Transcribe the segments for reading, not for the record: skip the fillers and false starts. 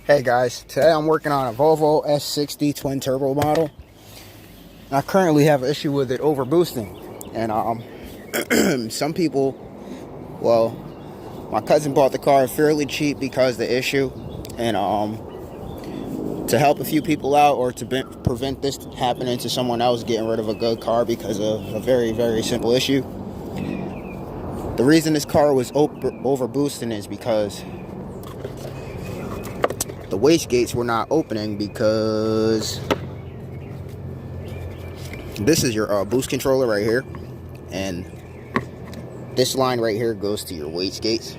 Hey guys, today I'm working on a Volvo S60 twin turbo model. I currently have an issue with it over boosting, and some people, well, my cousin bought the car fairly cheap because of the issue, and to help a few people out or to prevent this happening to someone else getting rid of a good car because of a very simple issue. The reason this car was over boosting is because the wastegates were not opening, because this is your boost controller right here, and this line right here goes to your wastegates,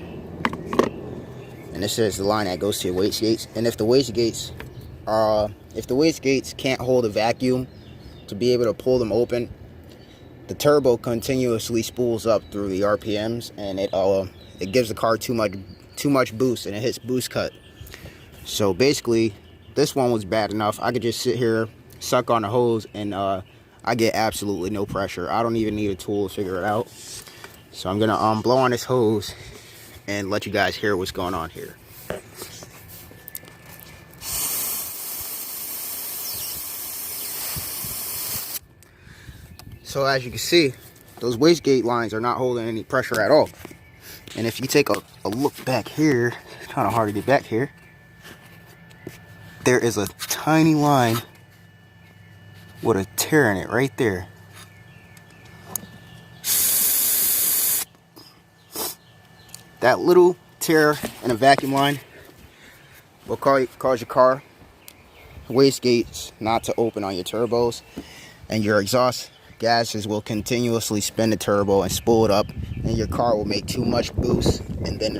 and this is the line that goes to your wastegates. And if the wastegates can't hold a vacuum to be able to pull them open, the turbo continuously spools up through the RPMs, and it gives the car too much boost, and it hits boost cut. So basically, this one was bad enough. I could just sit here, suck on the hose, and I get absolutely no pressure. I don't even need a tool to figure it out. So I'm gonna blow on this hose and let you guys hear what's going on here. So as you can see, those wastegate lines are not holding any pressure at all. And if you take a look back here, it's kind of hard to get back here. There is a tiny line with a tear in it right there. That little tear in a vacuum line will cause your car wastegates not to open on your turbos, and your exhaust gases will continuously spin the turbo and spool it up, and your car will make too much boost, and then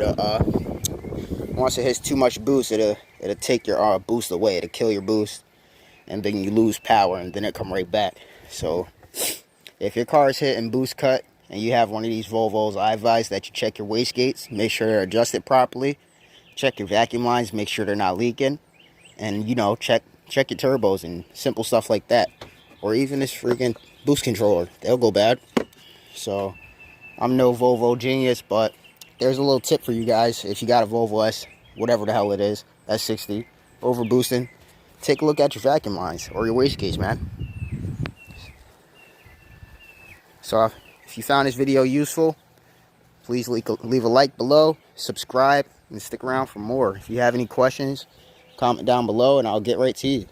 once it hits too much boost, it'll take your boost away. It'll kill your boost, and then you lose power, and then it come right back. So if your car is hitting boost cut and you have one of these Volvos, I advise that you check your wastegates, make sure they're adjusted properly, check your vacuum lines, make sure they're not leaking, and check your turbos and simple stuff like that. Or even this freaking boost controller, they'll go bad. So I'm no Volvo genius, but there's a little tip for you guys. If you got a Volvo S, whatever the hell it is, S60, over boosting, take a look at your vacuum lines or your wastegates, man. So if you found this video useful, please leave a like below, subscribe, and stick around for more. If you have any questions, comment down below and I'll get right to you.